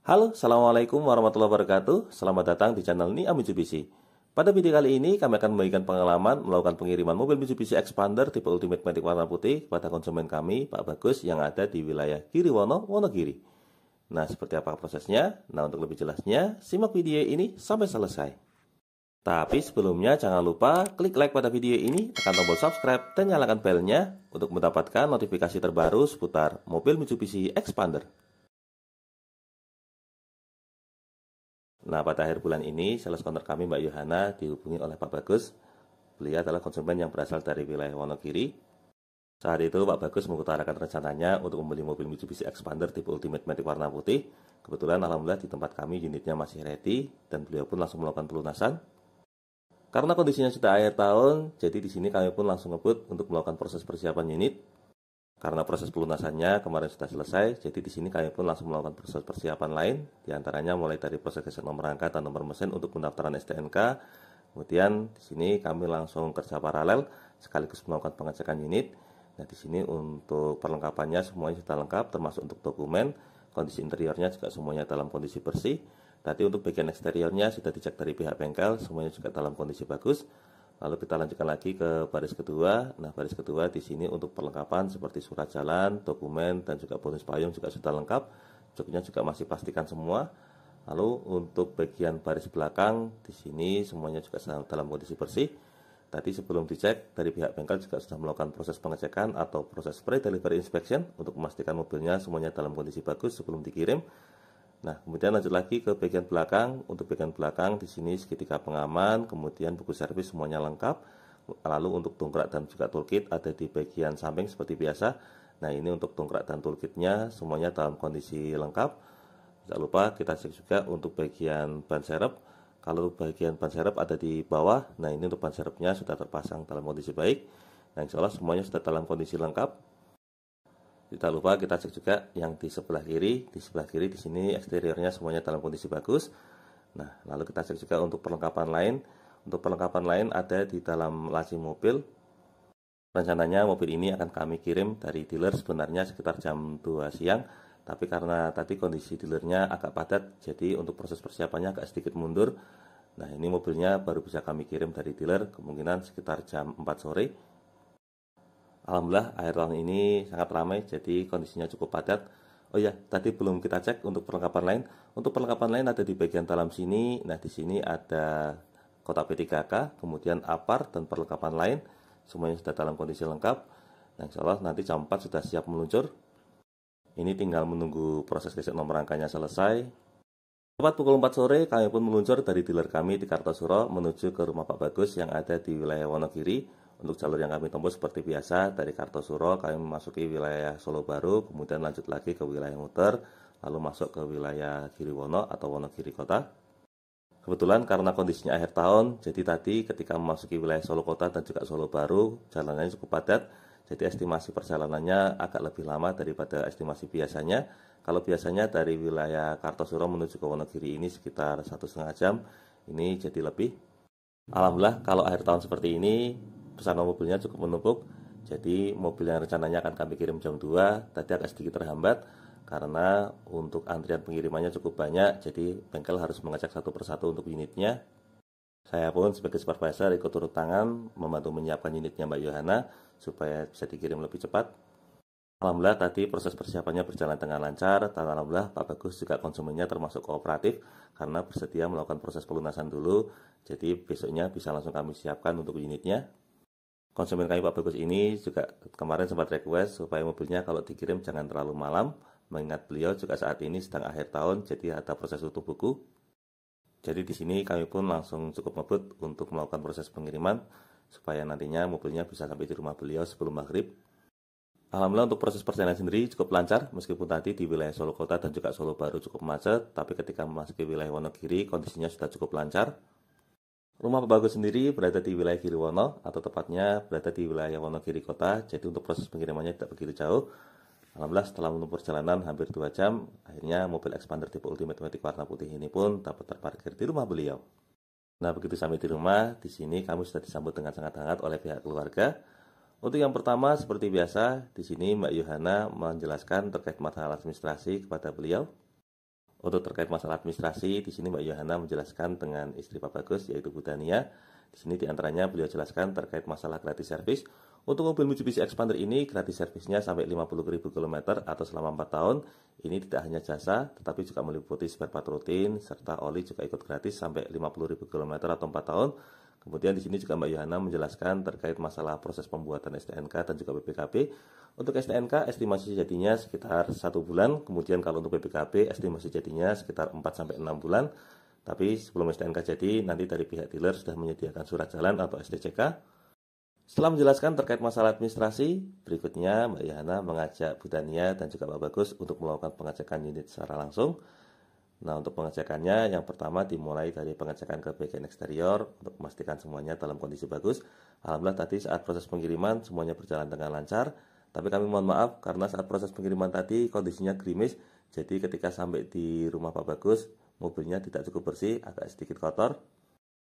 Halo, Assalamualaikum warahmatullahi wabarakatuh. Selamat datang di channel Nia Mitsubishi. Pada video kali ini, kami akan membagikan pengalaman melakukan pengiriman mobil Mitsubishi Expander tipe Ultimate Matic warna putih kepada konsumen kami, Pak Bagus, yang ada di wilayah Giriwono, Wonogiri. Nah, seperti apa prosesnya? Nah, untuk lebih jelasnya, simak video ini sampai selesai. Tapi sebelumnya, jangan lupa klik like pada video ini, tekan tombol subscribe, dan nyalakan belnya untuk mendapatkan notifikasi terbaru seputar mobil Mitsubishi Expander. Nah, pada akhir bulan ini, sales counter kami Mbak Yohana dihubungi oleh Pak Bagus. Beliau adalah konsumen yang berasal dari wilayah Wonogiri. Saat itu, Pak Bagus mengutarakan rencananya untuk membeli mobil Mitsubishi Expander tipe Ultimate Matic warna putih. Kebetulan, alhamdulillah di tempat kami unitnya masih ready, dan beliau pun langsung melakukan pelunasan. Karena kondisinya sudah akhir tahun, jadi di sini kami pun langsung ngebut untuk melakukan proses persiapan unit. Karena proses pelunasannya kemarin sudah selesai, jadi di sini kami pun langsung melakukan proses persiapan lain, diantaranya mulai dari proses geser nomor rangka dan nomor mesin untuk pendaftaran STNK. Kemudian di sini kami langsung kerja paralel sekaligus melakukan pengecekan unit. Nah, di sini untuk perlengkapannya semuanya sudah lengkap, termasuk untuk dokumen, kondisi interiornya juga semuanya dalam kondisi bersih. Tadi untuk bagian eksteriornya sudah dicek dari pihak bengkel, semuanya juga dalam kondisi bagus. Lalu kita lanjutkan lagi ke baris kedua. Nah, baris kedua di sini untuk perlengkapan seperti surat jalan, dokumen, dan juga bonus payung juga sudah lengkap. Joknya juga masih pastikan semua. Lalu untuk bagian baris belakang di sini semuanya juga dalam kondisi bersih. Tadi sebelum dicek dari pihak bengkel juga sudah melakukan proses pengecekan atau proses pre-delivery inspection untuk memastikan mobilnya semuanya dalam kondisi bagus sebelum dikirim. Nah, kemudian lanjut lagi ke bagian belakang. Untuk bagian belakang di sini segitiga pengaman, kemudian buku servis semuanya lengkap. Lalu untuk dongkrak dan juga toolkit ada di bagian samping seperti biasa. Nah, ini untuk dongkrak dan toolkitnya semuanya dalam kondisi lengkap. Jangan lupa kita cek juga untuk bagian ban serep. Kalau bagian ban serep ada di bawah, nah ini untuk ban serepnya sudah terpasang dalam kondisi baik. Nah, insya Allah semuanya sudah dalam kondisi lengkap. Tidak lupa kita cek juga yang di sebelah kiri. Di sebelah kiri di sini eksteriornya semuanya dalam kondisi bagus. Nah, lalu kita cek juga untuk perlengkapan lain. Untuk perlengkapan lain ada di dalam laci mobil. Rencananya mobil ini akan kami kirim dari dealer sebenarnya sekitar jam 2 siang. Tapi karena tadi kondisi dealernya agak padat, jadi untuk proses persiapannya agak sedikit mundur. Nah, ini mobilnya baru bisa kami kirim dari dealer kemungkinan sekitar jam 4 sore. Alhamdulillah akhir tahun ini sangat ramai, jadi kondisinya cukup padat. Oh ya, tadi belum kita cek untuk perlengkapan lain. Untuk perlengkapan lain ada di bagian dalam sini. Nah, di sini ada kotak P3K, kemudian apar dan perlengkapan lain. Semuanya sudah dalam kondisi lengkap. Nah, insya Allah nanti jam 4 sudah siap meluncur. Ini tinggal menunggu proses geser nomor rangkanya selesai. Tepat pukul 4 sore, kami pun meluncur dari dealer kami di Kartosuro menuju ke rumah Pak Bagus yang ada di wilayah Wonogiri. Untuk jalur yang kami tempuh seperti biasa, dari Kartosuro kami memasuki wilayah Solo Baru, kemudian lanjut lagi ke wilayah Muter, lalu masuk ke wilayah Giriwono atau Wonogiri Kota. Kebetulan karena kondisinya akhir tahun, jadi tadi ketika memasuki wilayah Solo Kota dan juga Solo Baru, jalanannya cukup padat, jadi estimasi perjalanannya agak lebih lama daripada estimasi biasanya. Kalau biasanya dari wilayah Kartosuro menuju ke Wonogiri ini sekitar 1,5 jam, ini jadi lebih. Alhamdulillah kalau akhir tahun seperti ini, pesanan mobilnya cukup menumpuk. Jadi mobil yang rencananya akan kami kirim jam 2 tadi agak sedikit terhambat karena untuk antrian pengirimannya cukup banyak, jadi bengkel harus mengecek satu persatu untuk unitnya. Saya pun sebagai supervisor ikut turut tangan membantu menyiapkan unitnya Mbak Yohana supaya bisa dikirim lebih cepat. Alhamdulillah tadi proses persiapannya berjalan dengan lancar, dan alhamdulillah Pak Bagus juga konsumennya termasuk kooperatif karena bersedia melakukan proses pelunasan dulu. Jadi besoknya bisa langsung kami siapkan untuk unitnya. Konsumen kami Pak Bagus ini juga kemarin sempat request supaya mobilnya kalau dikirim jangan terlalu malam, mengingat beliau juga saat ini sedang akhir tahun, jadi ada proses tutup buku. Jadi di sini kami pun langsung cukup ngebut untuk melakukan proses pengiriman supaya nantinya mobilnya bisa sampai di rumah beliau sebelum maghrib. Alhamdulillah untuk proses perjalanan sendiri cukup lancar, meskipun tadi di wilayah Solo Kota dan juga Solo Baru cukup macet, tapi ketika memasuki wilayah Wonogiri kondisinya sudah cukup lancar. Rumah Pak Bagus sendiri berada di wilayah Giriwono, atau tepatnya berada di wilayah Wonogiri Kota, jadi untuk proses pengirimannya tidak begitu jauh. Alhamdulillah setelah menempuh perjalanan hampir 2 jam, akhirnya mobil Expander tipe Ultimate Matic warna putih ini pun dapat terparkir di rumah beliau. Nah, begitu sampai di rumah, di sini kami sudah disambut dengan sangat hangat oleh pihak keluarga. Untuk yang pertama, seperti biasa, di sini Mbak Yohana menjelaskan terkait masalah administrasi kepada beliau. Untuk terkait masalah administrasi, di sini Mbak Yohana menjelaskan dengan istri Pak Bagus, yaitu Bu Dania. Di sini diantaranya beliau jelaskan terkait masalah gratis servis. Untuk mobil Mitsubishi Expander ini, gratis servisnya sampai 50.000 km atau selama 4 tahun. Ini tidak hanya jasa, tetapi juga meliputi spare part rutin, serta oli juga ikut gratis sampai 50.000 km atau 4 tahun. Kemudian di sini juga Mbak Yohana menjelaskan terkait masalah proses pembuatan STNK dan juga BPKB. Untuk STNK, estimasi jadinya sekitar 1 bulan. Kemudian kalau untuk BPKB, estimasi jadinya sekitar 4-6 bulan. Tapi sebelum STNK jadi, nanti dari pihak dealer sudah menyediakan surat jalan atau STCK. Setelah menjelaskan terkait masalah administrasi, berikutnya Mbak Yohana mengajak Bu Dania dan juga Pak Bagus untuk melakukan pengecekan unit secara langsung. Nah, untuk pengecekannya, yang pertama dimulai dari pengecekan ke bagian eksterior untuk memastikan semuanya dalam kondisi bagus. Alhamdulillah tadi saat proses pengiriman semuanya berjalan dengan lancar. Tapi kami mohon maaf karena saat proses pengiriman tadi kondisinya gerimis. Jadi ketika sampai di rumah Pak Bagus, mobilnya tidak cukup bersih, agak sedikit kotor.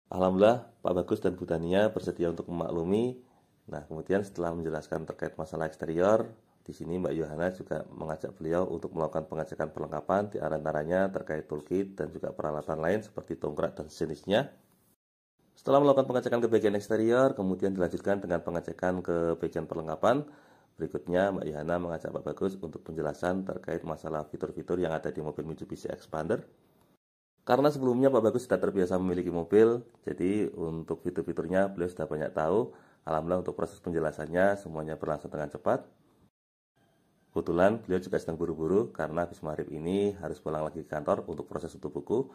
Alhamdulillah Pak Bagus dan Bu Dania bersedia untuk memaklumi. Nah, kemudian setelah menjelaskan terkait masalah eksterior, di sini Mbak Yohana juga mengajak beliau untuk melakukan pengecekan perlengkapan, di antaranya terkait toolkit dan juga peralatan lain seperti tongkrak dan sejenisnya. Setelah melakukan pengecekan ke bagian eksterior, kemudian dilanjutkan dengan pengecekan ke bagian perlengkapan. Berikutnya Mbak Yohana mengajak Pak Bagus untuk penjelasan terkait masalah fitur-fitur yang ada di mobil Mitsubishi Expander. Karena sebelumnya Pak Bagus sudah terbiasa memiliki mobil, jadi untuk fitur-fiturnya beliau sudah banyak tahu. Alhamdulillah untuk proses penjelasannya semuanya berlangsung dengan cepat. Kebetulan beliau juga sedang buru-buru karena habis maghrib ini harus pulang lagi ke kantor untuk proses tutup buku.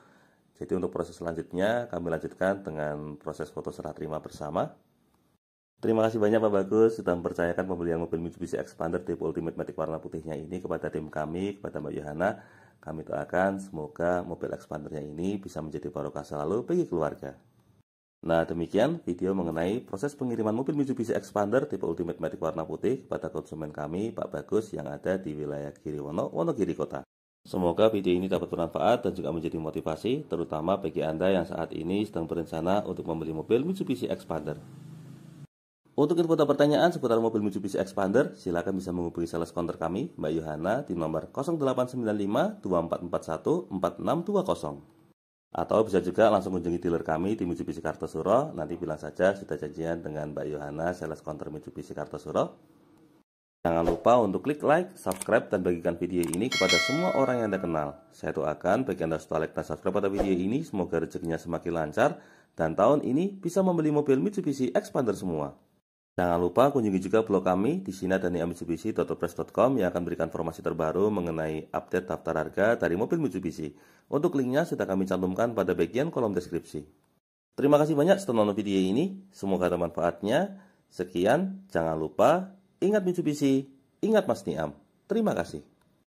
Jadi untuk proses selanjutnya kami lanjutkan dengan proses foto serah terima bersama. Terima kasih banyak Pak Bagus sudah mempercayakan pembelian mobil Mitsubishi Expander tipe Ultimate Matic warna putihnya ini kepada tim kami, kepada Mbak Yohana. Kami doakan semoga mobil Expandernya ini bisa menjadi barokah selalu bagi keluarga. Nah, demikian video mengenai proses pengiriman mobil Mitsubishi Expander tipe Ultimate Matic warna putih kepada konsumen kami, Pak Bagus, yang ada di wilayah Giriwono, Wonogiri Kota. Semoga video ini dapat bermanfaat dan juga menjadi motivasi, terutama bagi Anda yang saat ini sedang berencana untuk membeli mobil Mitsubishi Expander. Untuk info dan pertanyaan seputar mobil Mitsubishi Expander, silakan bisa menghubungi sales counter kami, Mbak Yohana, di nomor 0895 2441 4620. Atau bisa juga langsung kunjungi dealer kami di Mitsubishi Kartosuro. Nanti bilang saja sudah janjian dengan Mbak Yohana, sales counter Mitsubishi Kartosuro. Jangan lupa untuk klik like, subscribe, dan bagikan video ini kepada semua orang yang Anda kenal. Saya doakan bagi Anda setelah like dan subscribe pada video ini, semoga rezekinya semakin lancar, dan tahun ini bisa membeli mobil Mitsubishi Expander semua. Jangan lupa kunjungi juga blog kami di sinadaniamitsubishi.wordpress.com yang akan berikan informasi terbaru mengenai update daftar harga dari mobil Mitsubishi. Untuk linknya sudah kami cantumkan pada bagian kolom deskripsi. Terima kasih banyak sudah menonton video ini. Semoga ada manfaatnya. Sekian, jangan lupa, ingat Mitsubishi, ingat Mas Niam. Terima kasih.